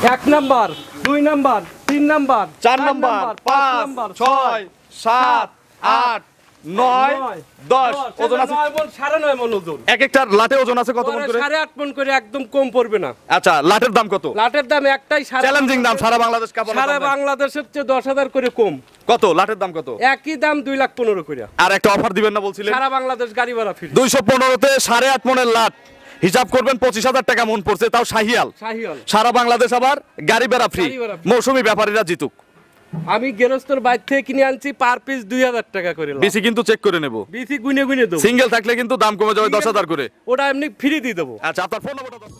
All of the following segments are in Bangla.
1 নাম্বার 2 নাম্বার 3 নাম্বার 4 নাম্বার 5 6 7 8 9 10 ওজন আছে 9 মণ 9.5 মণ ওজন। এক একটা লাটে ওজন আছে কত মণ করে? 8.5 মণ করে, একদম কম পড়বে না। আচ্ছা লাটের দাম কত? লাটের দাম একটাই, চ্যালেঞ্জিং দাম, সারা বাংলাদেশ কাঁপানো সারা দাম। বাংলাদেশের চেয়ে 10,000 করে কম। কত লাটের দাম কত? একই দাম 2,15,000 করে। আর একটা অফার দিবেন না বলছিলেন? সারা বাংলাদেশ গাড়ি ভাড়া ফ্রি। 215 তে 8.5 মণের লাট হিসাব করবেন 25,000 টাকা মণ পড়ছে, তাও শাহিয়াল। সারা বাংলাদেশ আবার গাড়ি ভাড়া ফ্রি। মৌসুমী ব্যাপারীরা জিতুক। আমি গেরস্তর বাইর থেকে কিনে আনছি, পার পিস 2,000 টাকা করে। বিসি কিন্তু চেক করে নেব, বিসি গুনে গুনে দেব। সিঙ্গেল থাকলে কিন্তু দাম কমে যাবে 10,000 করে। ওটা এমনি ফ্রি দিয়ে দেব। আচ্ছা আপনার ফোন নম্বরটা দাও।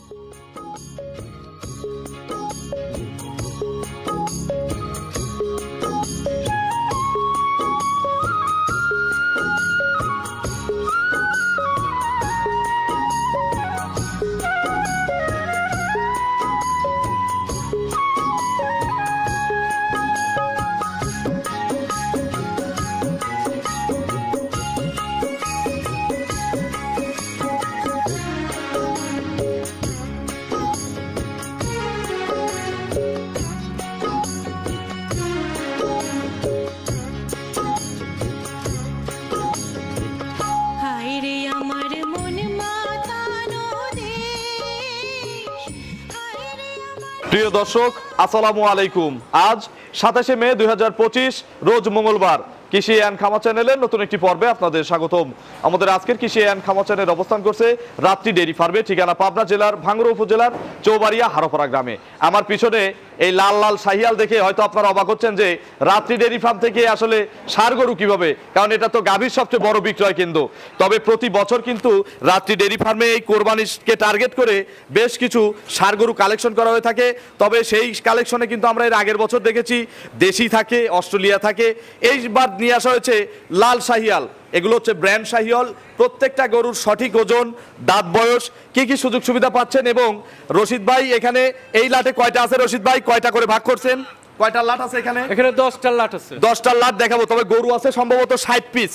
প্রিয় দর্শক আসসালামু আলাইকুম। আজ 27শে মে 2025 রোজ মঙ্গলবার। কৃষি অ্যান্ড খামার চ্যানেলের নতুন একটি পর্বে আপনাদের স্বাগতম। আমাদের আজকের কৃষি অ্যান্ড খামার চ্যানেল অবস্থান করছে রাত্রি ডেইরি ফার্মে, ঠিকানা পাবনা জেলার ভাঙ্গুড়া উপজেলার চৌবাড়িয়া হারোপাড়া গ্রামে। আমার পিছনে এই লাল লাল শাহিয়াল দেখে হয়তো আপনারা অবাক হচ্ছেন যে রাত্রি ডেইরি ফার্ম থেকে আসলে ষাঁড় গরু কিভাবে, কারণ এটা তো গাভীর সবচেয়ে বড় বিক্রয় কেন্দ্র। তবে প্রতি বছর কিন্তু রাত্রি ডেইরি ফার্মে এই কোরবানিকে টার্গেট করে বেশ কিছু ষাঁড় গরু কালেকশন করা হয়ে থাকে। তবে সেই কালেকশনে কিন্তু আমরা এর আগের বছর দেখেছি দেশি থাকে, অস্ট্রেলিয়া থাকে, এইবার নিয়ে আসা হয়েছে লাল শাহিয়াল। এগুলো হচ্ছে ব্র্যান্ড শাহিয়াল। প্রত্যেকটা গরুর সঠিক ওজন, দাঁত বয়স, কি কি সুযোগ সুবিধা পাচ্ছেন, এবং রশিদ ভাই এখানে এই লাটে কয়টা আছে, রশিদ ভাই কয়টা করে ভাগ করছেন, কয়টা লাট আছে এখানে? এখানে 10টা লাট আছে। 10টা লাট দেখাবো, তবে গরু আছে সম্ভবত 60 পিস।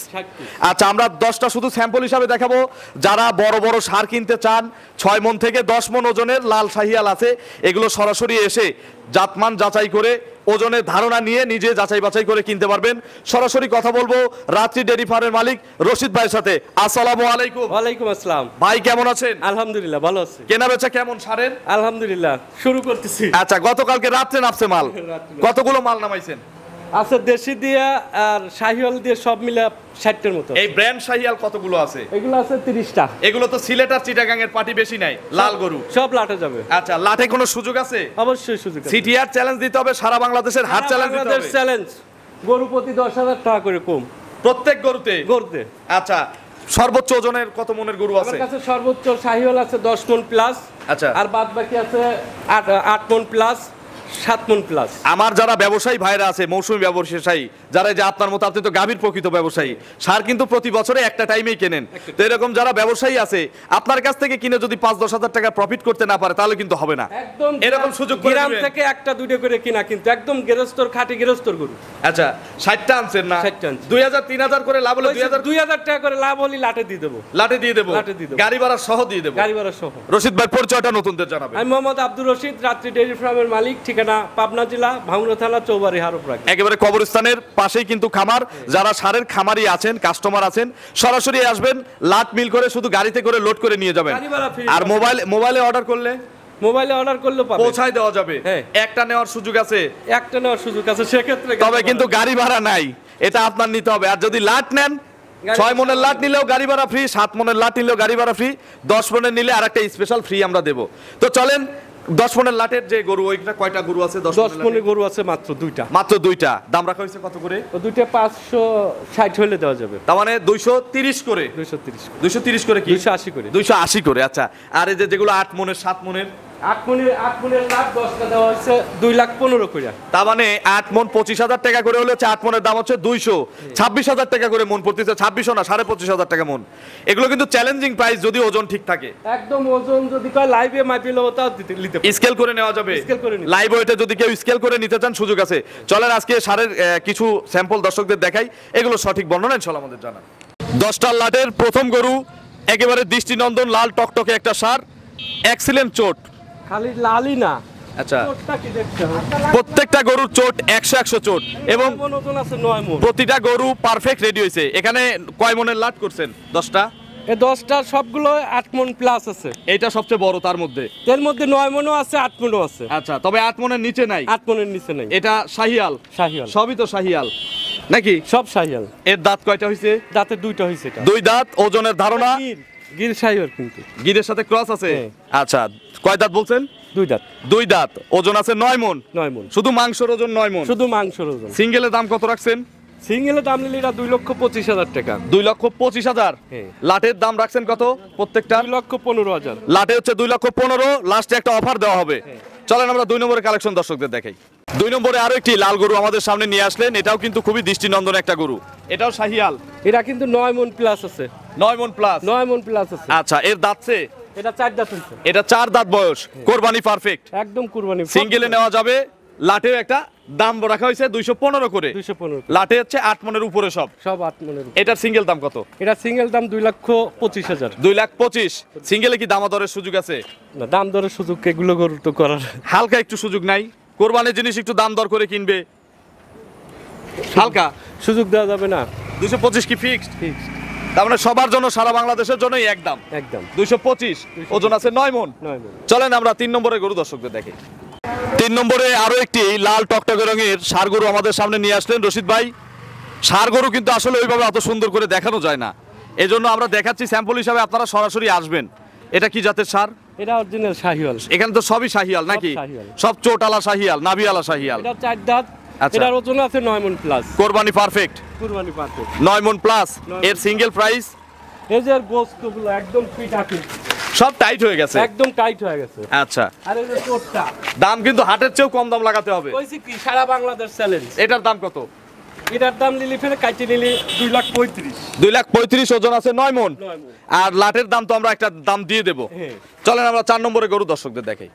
আচ্ছা আমরা 10টা শুধু স্যাম্পল হিসাবে দেখাবো। যারা বড় বড় ষাঁড় কিনতে চান, 6 মণ থেকে 10 মণ ওজনের লাল শাহিয়াল আছে। এগুলো সরাসরি এসে জাতমান যাচাই করে ওজনের ধারণা নিয়ে নিজে যাচাই বাছাই করে কিনতে পারবেন। সরাসরি কথা বলবো রাত্রি ডেইরি ফার্মের মালিক রশিদ ভাইয়ের সাথে। আসসালামু আলাইকুম। ওয়ালাইকুম আসসালাম। ভাই কেমন আছেন? আলহামদুলিল্লাহ ভালো আছি। কেনা বেচা কেমন ষাঁড়ের? আলহামদুলিল্লাহ শুরু করতেছি। আচ্ছা গতকালকে রাত্রে নামছে মাল, কতগুলো মাল নামাইছেন? আছে দেশি দিয়া আর শাহিওয়াল দিয়ে সব মিলে 60টার মতো। এই ব্র্যান্ড শাহিয়াল কতগুলো আছে? এগুলো আছে 30টা। এগুলো তো সিলেট আর চিটাগাং এর পার্টি বেশি নাই, লাল গরু সব লাটে যাবে। আচ্ছা লাটে কোনো সুযোগ আছে? অবশ্যই সুযোগ আছে। সিটিআর চ্যালেঞ্জ দিতে হবে, সারা বাংলাদেশের হাট চ্যালেঞ্জ দিতে হবে। চ্যালেঞ্জ গরু প্রতি 10,000 টাকা করে কম প্রত্যেক গরুতে। আচ্ছা সর্বোচ্চ ওজনের কত মনের গরু আছে? আমার কাছে সর্বোচ্চ শাহিওয়াল আছে 10 মণ প্লাস। আচ্ছা আর বাদ বাকি আছে 8 মণ প্লাস, 7 মণ প্লাস। আমার যারা ব্যবসায়ী ভাইরা আছে, মৌসুমী ব্যবসায়ী যারা, যে আপনার মতো, আপনি তো গাভীর প্রকৃত ব্যবসায়ী, সার কিন্তু প্রতি বছরে একটা টাইমেই কেনেন, তো এরকম যারা ব্যবসায়ী আছে আপনার কাছ থেকে কিনে যদি 5-10 হাজার টাকা প্রফিট করতে না পারে তাহলে কিন্তু হবে না। একদম এরকম সুযোগ গ্রাম থেকে একটা দুটো করে কিনা, কিন্তু একদম গেরস্তর খাঁটি গেরস্তর গরু। আচ্ছা 60টা আনছেন না? 60টা আনছি। 2000-3000 করে লাভ হলে 2000 টাকা করে লাভ হলে লাটে দিয়ে দেবো। লাটে দিয়ে দেবো, গাড়ি ভাড়া সহ দিয়ে দেবো। গাড়ি ভাড়া সহ। রশিদ ভাই পরিচয়টা নতুনদের জানাবেন। আমি মোহাম্মদ আব্দুর রশিদ, রাত্রি ডেইরি ফার্মের মালিক, ঠিকানা পাবনা জেলা ভাঙ্গুড়া থানা চৌবাড়ি হারোপাড়া। একেবারে কবরস্থানের পাশেই কিন্তু খামার। যারা ষাঁড়ের খামারি আছেন, কাস্টমার আছেন, সরাসরি আসবেন, লাট মিল করে শুধু গাড়িতে করে লোড করে নিয়ে যাবেন। আর মোবাইলে অর্ডার করলে, মোবাইলে অর্ডার করলে পৌঁছায় দেওয়া যাবে। একটা নেওয়ার সুযোগ আছে, একটা নেওয়ার সুযোগ আছে সেক্ষেত্রে, তবে কিন্তু গাড়ি ভাড়া নাই, এটা আপনার নিতে হবে। আর যদি লাট নেন, 6 মণের লাট নিলেও গাড়ি ভাড়া ফ্রি, 7 মণের লাট নিলেও গাড়ি ভাড়া ফ্রি, 10 মণের নিলে আরেকটা স্পেশাল ফ্রি আমরা দেবো। তো চলেন 10 মণের লাটের যে গরু, ওইটা কয়টা গরু আছে? 10 মণের গরু আছে মাত্র 2টা। মাত্র 2টা। দাম রাখা হয়েছে কত করে? ও দুইটা 560 হলে দেওয়া যাবে। তার মানে 230 করে। 230 করে কি? 280 করে। 280 করে। আচ্ছা আর এই যে যেগুলো 8 মণের 7 মণের, 8 মণের লাট 10টা দেওয়া হচ্ছে 2,15,000 করে। তার মানে 8 মণ 25,000 টাকা করে হলে 8 মণের দাম হচ্ছে 226,000 টাকা করে মণ পড়তেছে। 2600 না, 25,500 টাকা মণ। এগুলো কিন্তু চ্যালেঞ্জিং প্রাইস যদি ওজন ঠিক থাকে। একদম ওজন যদি কয় লাইভে মাপিলে ওটাও নিতে পারে, স্কেল করে নেওয়া যাবে। লাইভ ওয়েটে যদি কেউ স্কেল করে নিতে চান সুযোগ আছে। চলেন আজকে সারের কিছু স্যাম্পল দর্শকদের দেখাই, এগুলো সঠিক বর্ণনা ইনশাআল্লাহ আমাদের জানা। 10টা লাটের প্রথম গরু, একেবারে দৃষ্টিনন্দন লাল টকটকে একটা ষাঁড়, এক্সিলেন্ট চোট। খালি লালই না, আচ্ছা চোটটা কি দেখতে হবে? প্রত্যেকটা গরুর চোট 100 চোট এবং নয় মণ ওজন আছে, 9 মণ। প্রতিটা গরু পারফেক্ট রেডি হয়েছে। এখানে কয় মনের লাট করছেন? 10টা। এই 10টা সবগুলো 8 মণ প্লাস আছে। এইটা সবচেয়ে বড় তার মধ্যে। এর মধ্যে 9 মণও আছে, 8 মণও আছে। আচ্ছা, তবে 8 মনের নিচে নাই। 8 মণের নিচে নাই। এটা শাহিয়াল। শাহিয়াল। সবই তো শাহিয়াল নাকি? সব শাহিয়াল। এর দাঁত কয়টা হয়েছে? দাঁতে 2টা হইছে এটা। 2 দাঁত। ওজনের ধারণা? গির শাহিয়াল কিন্তু। গিরের সাথে ক্রস আছে? হ্যাঁ। আচ্ছা, কয় দাঁত বলছেন? 2 দাঁত। 2 দাঁত। ওজন আছে 9 মণ। 9 মণ। শুধু মাংসের ওজন 9 মণ। শুধু মাংসের ওজন। সিঙ্গেলের দাম কত রাখছেন? সিঙ্গেলের দাম নিলে এটা 2,25,000 টাকা। 2,25,000। হ্যাঁ। লাটের দাম রাখছেন কত প্রত্যেকটা? 2,15,000। লাটে হচ্ছে 2,15,000। লাস্টে একটা অফার দেওয়া হবে। চলেন আমরা 2 নম্বরের কালেকশন দর্শকদের দেখাই। 2 নম্বরে আরো একটি লাল গরু আমাদের সামনে নিয়ে আসলেন। এটাও কিন্তু খুবই দৃষ্টিনন্দন একটা গরু। এটাও শাহিয়াল। এটা কিন্তু 9 মণ প্লাস আছে। 9 মণ প্লাস। 9 মণ প্লাস আছে। আচ্ছা, এর দাঁতছে? এটা 4 দাঁত হইছে। এটা 4 দাঁত বয়স। কোরবানি পারফেক্ট। একদম কুরবানি। সিঙ্গেলে নেওয়া যাবে। লাটেও একটা দাম রাখা হয়েছে 215 করে। 215। লাটে হচ্ছে 8 মণের উপরে সব। সব 8 মণের। এটার সিঙ্গেল দাম কত? এটা সিঙ্গেল দাম 2,25,000। 2,25,000। সিঙ্গেলে কি দামাদরের সুযোগ আছে? না, দাম দরের সুযোগ এগুলো গরু তো করার। হালকা একটু সুযোগ নাই? কোরবানির জিনিস একটু দাম দর করে কিনবে, হালকা সুযোগ দেওয়া যাবে না। 225 কি ফিক্সড? ফিক্স। তার মানে সবার জন্য, সারা বাংলাদেশের জন্যই একদম একদম 225। ওজন আছে 9 মণ। 9 মণ। চলেন আমরা 3 নম্বরের গরু দর্শকদের দেখি। 3 নম্বরে আরো একটি লাল টকটকে রঙের ষাঁড় গরু আমাদের সামনে নিয়ে আসলেন রশিদ ভাই। ষাঁড় গরু কিন্তু আসলে ওইভাবে অত সুন্দর করে দেখানো যায় না, এজন্য আমরা দেখাচ্ছি স্যাম্পল হিসাবে, আপনারা সরাসরি আসবেন। এটা কি জাতের ষাঁড়? এটা অরিজিনাল শাহিওয়াল। এখানে তো সবই শাহিয়াল নাকি? শাহিওয়াল। সব চোটালা শাহিয়াল, নাভিয়ালা শাহিয়াল। এটা 4 দাঁত। আচ্ছা। এটার ওজন আছে 9 মণ প্লাস। কোরবানি পারফেক্ট। কুরবানি পারফেক্ট। 9 মণ প্লাস। 9 এর সিঙ্গেল প্রাইস? এই যে গোস্তগুলো একদম ফিট আছে। সব টাইট হয়ে গেছে। একদম টাইট হয়ে গেছে। আচ্ছা, আর এই যে চোটটা। দাম কিন্তু হাটের চেয়েও কম দাম লাগাতে হবে। কইছি কি সারা বাংলাদেশ চ্যালেঞ্জ। এটার দাম কত? এটার দাম নিলি ফেলে কাইতে নিলি 2,35,000। 2,35,000। ওজন আছে 9 মণ। 9 মণ। আর লাটের দাম তো আমরা একটা দাম দিয়ে দেব। হ্যাঁ। চলেন আমরা 4 নম্বরে গরু দর্শকদের দেখাই।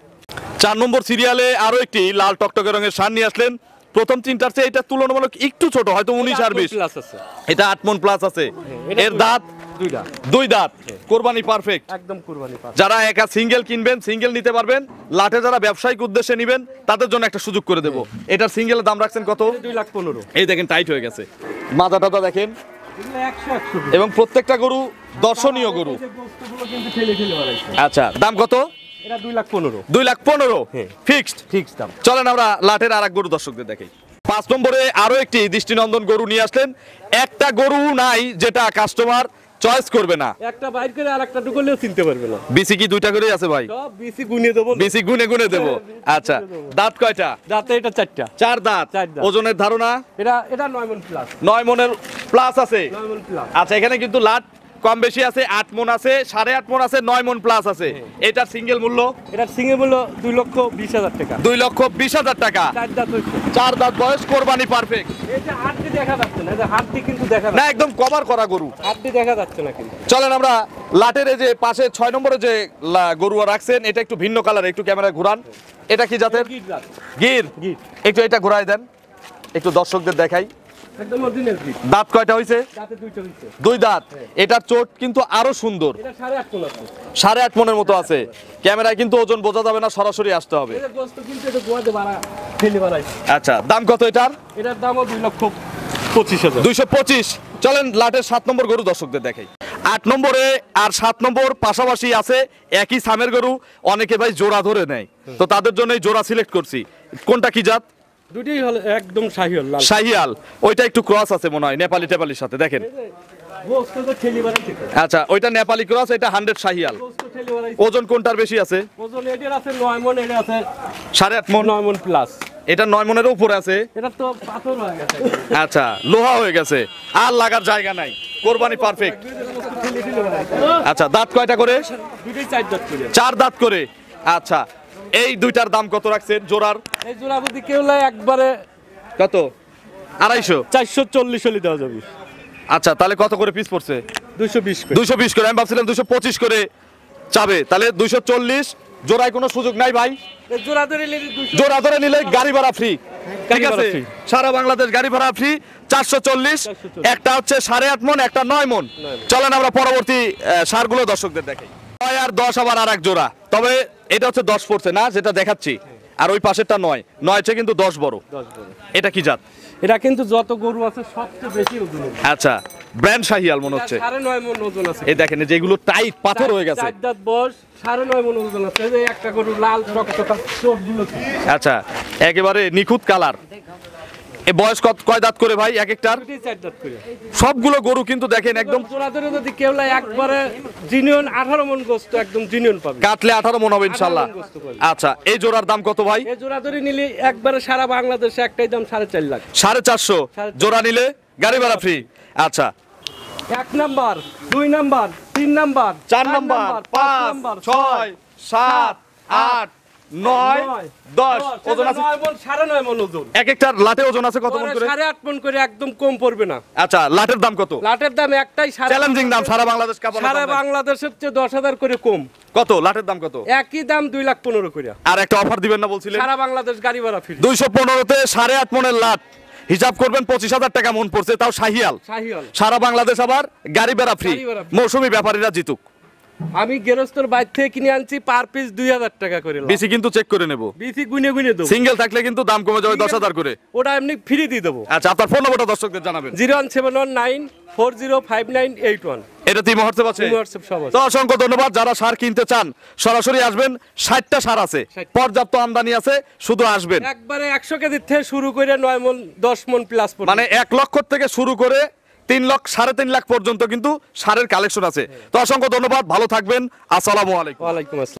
4 নম্বর সিরিয়ালে আরো একটি লাল টকটকে রঙের ষাঁড় নিয়ে আসলেন। প্রথম তিনটার চেয়ে এটা তুলনামূলক একটু ছোট, হয়তো 19 আর 20। প্লাস আছে। এটা 8 মণ প্লাস আছে। এটা এর দাঁত 2 দাঁত। 2 দাঁত। কোরবানি পারফেক্ট। একদম কুরবানি পারফেক্ট। যারা একা সিঙ্গেল কিনবেন, সিঙ্গেল নিতে পারবেন। লাটে যারা ব্যবসায়িক উদ্দেশ্যে নেবেন, তাদের জন্য একটা সুযোগ করে দেব। এটার সিঙ্গেলের দাম রাখছেন কত? 2,15,000। এই দেখেন টাইট হয়ে গেছে, মাথা টাথা দেখেন, এগুলো 100 এবং প্রত্যেকটা গরু দর্শনীয় গরু। এই যে গোস্তগুলো কিন্তু ঠেলে ঠেলে বাড়াইছে। আচ্ছা, দাম কত? এটা 2,15,000। 2,15,000 হ্যাঁ। ফিক্সড। ফিক্স দাম। চলেন আমরা লাটের আরেক গরু দর্শকদের দেখাই। 5 নম্বরে আরো একটি দৃষ্টিনন্দন গরু নিয়ে আসলেন। একটা গরু নাই যেটা কাস্টমার চয়েস করবে না। একটা বাইর করে আর একটা ঢুকলেও চিনতে পারবে না। বিসি কি 2টা করেই আছে ভাই? সব বিসি গুনিয়ে দেবো। বিসি গুনে গুনে দেবো। আচ্ছা, দাঁত কয়টা? দাঁতে এটা 4টা। 4 দাঁত। 4 দাঁত। ওজনের ধারণা? এটা 9 মণ প্লাস। 9 মণের প্লাস আছে। 9 মণ প্লাস। আচ্ছা, এখানে কিন্তু লাট কম বেশি আছে। 8 মণ আছে, 8.5 মণ আছে, 9 মণ প্লাস আছে। এটার সিঙ্গেল মূল্য? এটার সিঙ্গে মূল্য 2,20,000 টাকা। 2,20,000 টাকা। 4 দাঁত হইছে। 4 দাঁত বয়স, কোরবানি পারফেক্ট। এই যে হাড্ডি দেখা যাচ্ছে না, এই যে হাড্ডি কিন্তু দেখা না, যাচ্ছে না। একদম কভার করা গরু। হাড্ডি দেখা যাচ্ছে না কিন্তু। চলেন আমরা লাটের এই যে পাশে 6 নম্বরে যে গরু রাখছেন, এটা একটু ভিন্ন কালার, একটু ক্যামেরায় ঘুরান। এটা কি জাতের? গির দাঁত। গির। গির। একটু এটা ঘুরাই দেন, একটু দর্শকদের দেখাই। একদম অরিজিনাল গির। দাঁত কয়টা হইছে? দাঁতে 2টা হইছে। 2 দাঁত। এটার চোট কিন্তু আরো সুন্দর, এটা 8.5 মণ আছে। 8.5 মণের মতো আছে। ক্যামেরায় কিন্তু ওজন বোঝা যাবে না, সরাসরি আসতে হবে। এই যে গোস্ত কিন্তু এটা গোয়াতে বাড়া ঠেলে বাড়াইছে। আচ্ছা, দাম কত এটার? এটার দামও 2,25,000। 225। চলেন লাটের 7 নম্বর গরু দর্শকদের দেখাই। 8 নম্বরে আর 7 নম্বর পাশাপাশি আছে, একই সামের গরু। অনেকে ভাই জোড়া ধরে নেয়, তো তাদের জন্য এই জোড়া সিলেক্ট করছি। কোনটা কি জাত? দুটোই হলো একদম শাহিওয়াল লাল। শাহিয়াল। ওইটা একটু ক্রস আছে মনে হয়, নেপালি টেপালির সাথে দেখেন। এই যে গোস্ত তো ঠেলে বাড়াইছে। আচ্ছা, ওইটা নেপালি ক্রস, এটা 100 শাহিয়াল। গোস্ত ঠেলে বাড়াইছে। ওজন কোনটার বেশি আছে? ওজন এটার আছে 9 মণ, এটা আছে 8.5 মণ। 9 মণ প্লাস। এটা 9 মণের উপরে আছে। এটা তো পাথর হয়ে গেছে। আচ্ছা, লোহা হয়ে গেছে, আর লাগার জায়গা নাই। কোরবানি পারফেক্ট। ঠেলে ঠেলে বাড়াইছে। আচ্ছা, দাঁত কয়টা করে? দুটোই 4 দাঁত করে। 4 দাঁত করে। আচ্ছা, এই দুইটার দাম কত রাখছেন জোড়ার? এই জোড়া যদি কেউ লাই একবারে কত? 250? 440 হলে দেওয়া যাবে। আচ্ছা, তাহলে কত করে পিস পড়ছে? 220 করে। 220 করে। আমি ভাবছিলাম 225 করে চাবে, তাহলে 240। জোড়ায় কোনো সুযোগ নাই ভাই? এই জোড়া ধরে নিলে 200। জোড়া ধরে নিলে গাড়ি ভাড়া ফ্রি। ঠিক গাড়ি আছে, ভাড়া free। সারা বাংলাদেশ গাড়ি ভাড়া ফ্রি। 440। একটা হচ্ছে 8.5 মণ, একটা 9 মণ। চলেন আমরা পরবর্তী সারগুলো দর্শকদের দেখাই। 9 আর 10 আবার আর এক জোড়া, তবে এটা হচ্ছে 10 পড়ছে না যেটা দেখাচ্ছি। আর ওই পাশেরটা 9 9 চেয়ে কিন্তু 10 বড়। 10 বড়। এটা কি জাত? এটা কিন্তু যত গরু আছে সবচেয়ে বেশি ওজন। আচ্ছা, ব্র্যান্ড শাহিয়াল মনে হচ্ছে। 9.5 মণ ওজন আছে। এই দেখেন যেগুলো টাইট পাথর হয়ে গেছে। 4 দাঁত বয়স, 9.5 মণ ওজন আছে। এই যে একটা গরু লাল চকচকা চোখগুলো। আচ্ছা, একেবারে নিখুঁত কালার। এ বয়স কয় দাঁত করে ভাই এক একটার? 4 দাঁত করে। সবগুলো গরু কিন্তু দেখেন একদম জোড়া ধরে যদি কেউ লাই একবারে জিনিয়ন 18 মণ গোস্ত একদম জিনিয়ন পাবে। কাটলে 18 মণ হবে ইনশাআল্লাহ। 18 মণ গোস্ত পাবে। আচ্ছা, এই জোড়ার দাম কত ভাই? এই জোড়া ধরে নিলে একবারে সারা বাংলাদেশে একটাই দাম 4.5 লাখ। 450 জোড়া নিলে গাড়ি ভাড়া ফ্রি। আচ্ছা, 1 নাম্বার, 2 নাম্বার, 3 নাম্বার, 4 নাম্বার, 5, 6, 7, 8, 9, 10 ওজন আছে 9.5 মণ ওজন। এক একটার লাটে ওজন আছে কত মণ করে? 8.5 মণ করে একদম কম পড়বে না। আচ্ছা, লাটের দাম কত? লাটের দাম একটাই চ্যালেঞ্জিং দাম সারা বাংলাদেশ কাপানো সারা বাংলাদেশের চেয়ে 10,000 করে কম। কত লাটের দাম কত? একই দাম 2,15,000 করে। আর একটা অফার দিবেন না বলছিলেন? সারা বাংলাদেশ গাড়ি ভাড়া ফ্রি। 215 তে 8.5 মণের লাট হিসাব করবেন 25,000 টাকা মণ পড়ছে, তাও শাহিয়াল। শাহিওয়াল। সারা বাংলাদেশ আবার গাড়ি ভাড়া ফ্রি। গাড়ি ভাড়া free। মৌসুমী ব্যাপারীরা জিতুক। আমি গেরস্তর বাইর থেকে কিনে আনছি পার পিস 2,000 টাকা করে। বিসি কিন্তু চেক করে নেব। বিসি গুনে গুনে দেবো। সিঙ্গেল থাকলে কিন্তু দাম কমে যাবে 10,000 করে। ওটা এমনি ফ্রি দিয়ে দেবো। আচ্ছা, আপনার ফোন নম্বরটা দর্শকদের জানাবেন। 01719405981। এটা তিন হোয়াটসঅ্যাপ আছে? হোয়াটসঅ্যাপ সব আছে। তো অসংখ্য ধন্যবাদ। যারা সার কিনতে চান সরাসরি আসবেন। 60টা সার আছে, 60 পর্যাপ্ত আমদানি আছে, শুধু আসবেন। একবারে 100 কেজির থেকে শুরু করে 9 মণ 10 মণ প্লাস পড়বে। মানে 1 লক্ষ থেকে শুরু করে 3 লাখ 3.5 লাখ পর্যন্ত কিন্তু সারের কালেকশন আছে। তো অসংখ্য ধন্যবাদ, ভালো থাকবেন, আসসালামু আলাইকুম। ওয়ালাইকুম আসসালাম।